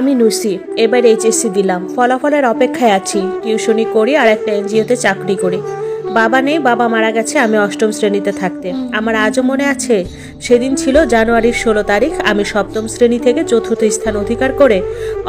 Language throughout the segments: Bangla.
আমি নুসি, এবার এইচএসসি দিলাম, ফলাফলের অপেক্ষায় আছি। টিউশনি করি আর একটা এনজিওতে চাকরি করি। বাবা নেই, বাবা মারা গেছে আমি অষ্টম শ্রেণীতে থাকতে। আমার আজও মনে আছে, সেদিন ছিল জানুয়ারির 16 তারিখ। আমি সপ্তম শ্রেণী থেকে চতুর্থ স্থান অধিকার করে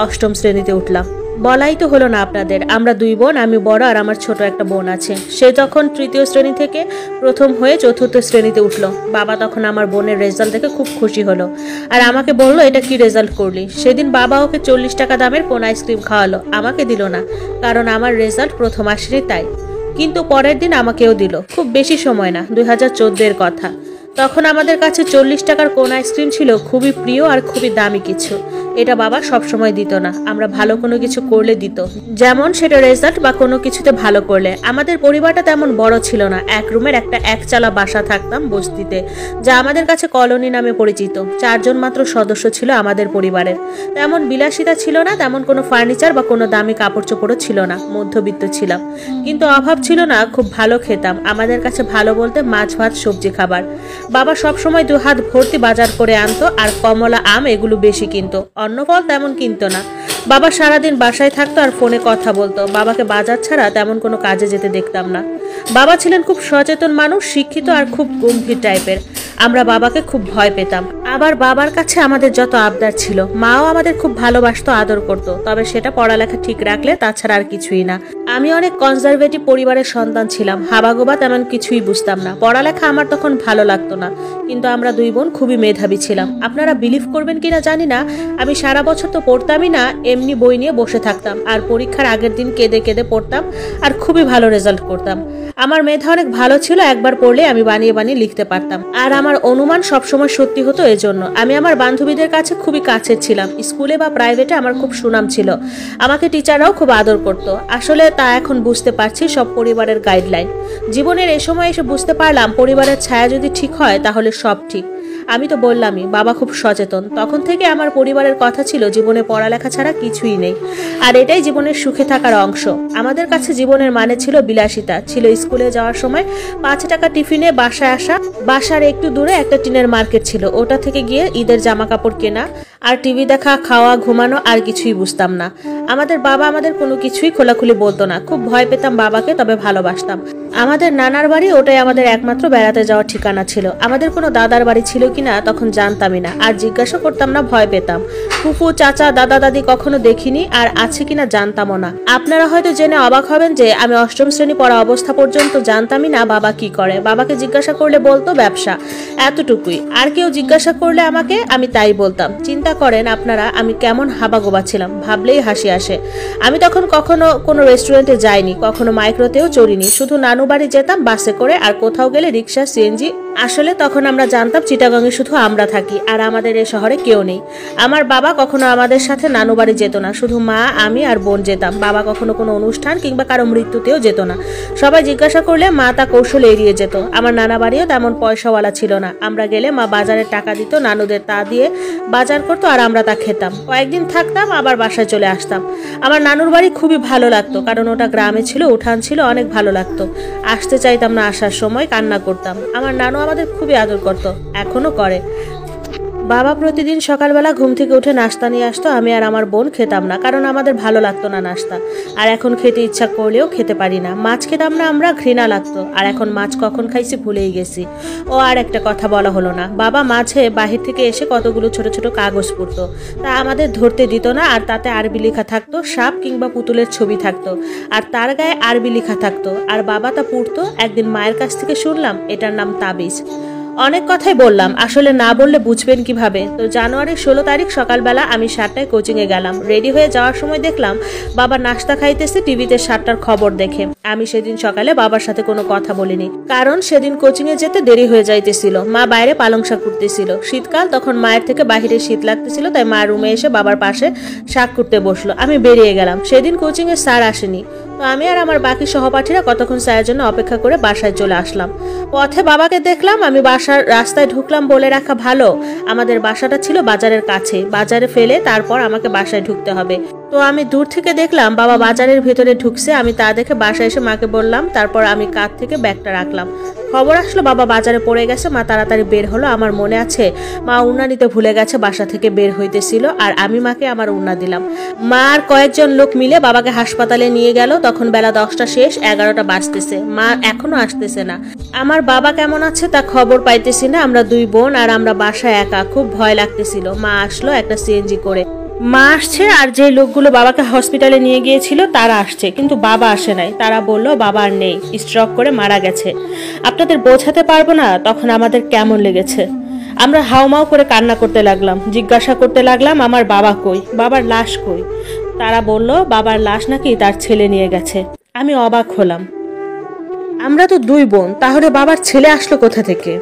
অষ্টম শ্রেণীতে উঠলাম। বলাই তো হলো না আপনাদের, আমরা দুই বোন, আমি বড় আর আমার ছোট একটা বোন আছে। সে তখন তৃতীয় শ্রেণী থেকে প্রথম হয়ে চতুর্থ শ্রেণীতে উঠলো। বাবা তখন আমার বোনের রেজাল্ট দেখে খুব খুশি হলো আর আমাকে বললো, এটা কি রেজাল্ট করলি? সেদিন বাবা ওকে 40 টাকা দামের কোন আইসক্রিম খাওয়ালো, আমাকে দিল না, কারণ আমার রেজাল্ট প্রথম আসেনি তাই। কিন্তু পরের দিন আমাকেও দিল। খুব বেশি সময় না, 2014-এর কথা। তখন আমাদের কাছে 40 টাকার কোন আইসক্রিম ছিল খুবই প্রিয় আর খুবই দামি কিছু। এটা বাবা সবসময় দিত না, আমরা ভালো কোনো কিছু করলে দিত, যেমন সেটা রেজাল্ট বা কোনো কিছুতে ভালো করলে। আমাদের পরিবারটা তেমন বড় ছিল না, এক রুমের একটা একচালা বাসা থাকতাম বস্তিতে, যা আমাদের কাছে কলোনি নামে পরিচিত। 4 জন মাত্র সদস্য ছিল আমাদের পরিবারের। তেমন বিলাসিতা ছিল না, তেমন কোনো ফার্নিচার বা কোনো দামি কাপড় চোপড়ও ছিল না, মধ্যবিত্ত ছিলাম। কিন্তু অভাব ছিল না, খুব ভালো খেতাম। আমাদের কাছে ভালো বলতে মাছ ভাত সবজি খাবার। বাবা সবসময় 2 হাত ভর্তি বাজার করে আনতো, আর কমলা আম এগুলো বেশি কিনতো, অন্য ফল তেমন কিনতো না। বাবা সারাদিন বাসায় থাকতো আর ফোনে কথা বলতো। বাবাকে বাজার ছাড়া তেমন কোনো কাজে যেতে দেখতাম না। বাবা ছিলেন খুব সচেতন মানুষ, শিক্ষিত আর খুব গম্ভীর টাইপের। আমরা বাবাকে খুব ভয় পেতাম। আবার বাবার কাছে আমাদের যত আবদার ছিল, মাও আমাদের খুব ভালোবাসতো, আদর করত, তবে সেটা পড়ালেখা ঠিক রাখলে, তাছাড়া আর কিছুই না। আমি অনেক কনজারভেটিভ পরিবারের সন্তান ছিলাম, হাবাগোবা তেমন কিছুই বুঝতাম না। পড়ালেখা আমার তখন ভালো লাগতো না, কিন্তু আমরা দুই বোন খুবই মেধাবী ছিলাম। আপনারা বিলিভ করবেন কিনা জানি না, আমি সারা বছর তো পড়তামই না, এমনি বই নিয়ে বসে থাকতাম আর পরীক্ষার আগের দিন কেঁদে কেঁদে পড়তাম আর খুবই ভালো রেজাল্ট করতাম। আমার মেধা অনেক ভালো ছিল, একবার পড়লে আমি বানিয়ে বানিয়ে লিখতে পারতাম, আর আমার অনুমান সবসময় সত্যি হতো। এজন্য আমি আমার বান্ধবীদের কাছে খুবই কাছের ছিলাম। স্কুলে বা প্রাইভেটে আমার খুব সুনাম ছিল, আমাকে টিচাররাও খুব আদর করত। আসলে তা এখন বুঝতে পারছি, সব পরিবারের গাইডলাইন। জীবনের এ সময় এসে বুঝতে পারলাম, পরিবারের ছায়া যদি ঠিক হয় তাহলে সব ঠিক। আমি তো বললামই, বাবা খুব সচেতন। তখন থেকে আমার পরিবারের কথা ছিল, জীবনে পড়ালেখা ছাড়া কিছুই নেই, আর এটাই জীবনের সুখে থাকার অংশ। আমাদের কাছে জীবনের মানে ছিল বিলাসিতা, ছিল স্কুলে যাওয়ার সময় 5 টাকা টিফিনে বাসায় আসা। বাসার একটু দূরে একটা টিনের মার্কেট ছিল, ওটা থেকে গিয়ে ঈদের জামা কাপড় কেনা আর টিভি দেখা, খাওয়া, ঘুমানো, আর কিছুই বুঝতাম না। আমাদের বাবা আমাদের কোনো কিছুই খোলাখুলি বলতো না, খুব ভয় পেতাম বাবাকে, তবে ভালোবাসতাম। আমাদের নানার বাড়ি, ওটাই আমাদের একমাত্র বেড়াতে যাওয়ার ঠিকানা ছিল। আমাদের কোনো দাদার বাড়ি ছিল কিনা তখন জানতামই না, আর জিজ্ঞাসা করতাম না, ভয় পেতাম। ফুফু, চাচা, দাদা, দাদি কখনো দেখিনি, আর আছে কিনা জানতামও না। আপনারা হয়তো জেনে অবাক হবেন যে আমি অষ্টম শ্রেণী পড়া অবস্থা পর্যন্ত জানতামই না বাবা কি করে। বাবাকে জিজ্ঞাসা করলে বলতো ব্যবসা, এতটুকুই। আর কেউ জিজ্ঞাসা করলে আমাকে, আমি তাই বলতাম। চিন্তা করেন আপনারা আমি কেমন হাবাগোবা ছিলাম, ভাবলেই হাসি আসে। আমি তখন কখনো কোনো রেস্টুরেন্টে যাইনি, কখনো মাইক্রোতেও চড়িনি, শুধু নানু বাড়ি যেতাম বাসে করে, আর কোথাও গেলে রিক্সা, সিএনজি। আসলে তখন আমরা জানতাম চিটাগাঙে শুধু আমরা থাকি, আর আমাদের এই শহরে কেউ নেই। আমার বাবা কখনো আমাদের সাথে নানু বাড়ি যেত না, শুধু মা, আমি আর বোন যেতাম। বাবা কখনো কোনো অনুষ্ঠান কিংবা কারো মৃত্যুতেও যেত না। সবাই জিজ্ঞাসা করলে মা তা কৌশলে এড়িয়ে যেত। আমার নানা বাড়িও তেমন পয়সাওয়ালা ছিল না। আমরা গেলে মা বাজারের টাকা দিত, নানুদের তা দিয়ে বাজার করতো, আর আমরা তা খেতাম। কয়েকদিন থাকতাম, আবার বাসায় চলে আসতাম। আমার নানুর বাড়ি খুবই ভালো লাগতো, কারণ ওটা গ্রামে ছিল, উঠান ছিল, অনেক ভালো লাগতো। আসতে চাইতাম না, আসার সময় কান্না করতাম। আমার নানু আমাদের খুবই আদর করত, এখনো করে। বাবা প্রতিদিন সকালবেলা ঘুম থেকে উঠে নাস্তা নিয়ে আসতো, আমি আর আমার বোন খেতাম না, কারণ আমাদের ভালো লাগতো না নাস্তা। আর এখন খেতে ইচ্ছা করলেও খেতে পারি না। মাছ খেতাম না আমরা, ঘৃণা লাগতো, আর এখন মাছ কখন খাইছি ভুলেই গেছি। ও আর একটা কথা বলা হলো না, বাবা মাঝে বাহির থেকে এসে কতগুলো ছোট ছোট কাগজ পড়তো, তা আমাদের ধরতে দিত না, আর তাতে আরবি লেখা থাকতো, সাপ কিংবা পুতুলের ছবি থাকতো, আর তার গায়ে আরবি লেখা থাকতো, আর বাবা তা পড়তো। একদিন মায়ের কাছ থেকে শুনলাম এটার নাম তাবিজ। অনেক কথাই বললাম, আসলে না বললে বুঝবেন কিভাবে। তো জানুয়ারির 16 তারিখ সকালবেলা আমি 7টায় কোচিংয়ে গেলাম। রেডি হয়ে যাওয়ার সময় দেখলাম বাবা নাস্তা খাইতেছে টিভিতে 7টার খবর দেখে। আমি সেদিন সকালে বাবার সাথে কোনো কথা বলিনি, কারণ সেদিন কোচিংয়ে যেতে দেরি হয়ে যাইতেছিল। মা বাইরে পালং শাক কুটতেছিল, শীতকাল, তখন মায়ের থেকে বাহিরে শীত লাগতেছিল, তাই মা রুমে এসে বাবার পাশে শাক কুটতে বসলো। আমি বেরিয়ে গেলাম। সেদিন কোচিংয়ে স্যার আসেনি, তো আমি আর আমার বাকি সহপাঠীরা কতক্ষণ স্যারের জন্য অপেক্ষা করে বাসায় চলে আসলাম। পথে বাবাকে দেখলাম, আমি বাসার রাস্তায় ঢুকলাম। বলে রাখা ভালো, আমাদের বাসাটা ছিল বাজারের কাছে, বাজারে ফেলে তারপর আমাকে বাসায় ঢুকতে হবে। তো আমি দূর থেকে দেখলাম বাবা বাজারের ভেতরে ঢুকছে। আমি তা দেখে বাসায় এসে মাকে বললাম, তারপর আমি কাঁধ থেকে ব্যাগটা রাখলাম। খবর আসলো বাবা বাজারে পড়ে গেছে। মা তাড়াতাড়ি বের হলো। আমার মনে আছে মা উন্না নিতে ভুলে গেছে, বাসা থেকে বের হইতেছিল, আর আমি মাকে আমার উন্না দিলাম। মা আর কয়েকজন লোক মিলে বাবাকে হাসপাতালে নিয়ে গেল। তখন বেলা 10টা শেষ, 11টা বাজতেছে। মা এখনো আসতেছে না। আমার বাবা কেমন আছে তা খবর পাইতেছি না। আমরা 2 বোন আর আমরা বাসায় একা, খুব ভয় লাগতেছিল। মা আসলো একটা সিএনজি করে। মা আসছে আর যে লোকগুলো বাবাকে হসপিটালে নিয়ে গিয়েছিল তারা আসছে, কিন্তু বাবা আসে নাই। তারা বলল বাবা আর নেই, স্ট্রোক করে মারা গেছে। আপনাদের বোঝাতে পারবো না তখন আমাদের কেমন লেগেছে। আমরা হাউমাউ করে কান্না করতে লাগলাম, জিজ্ঞাসা করতে লাগলাম আমার বাবা কই, বাবার লাশ কই। তারা বলল বাবার লাশ নাকি তার ছেলে নিয়ে গেছে। আমি অবাক হলাম। আমরা তো 2 বোন, তাহলে বাবার ছেলে আসলো কোথা থেকে?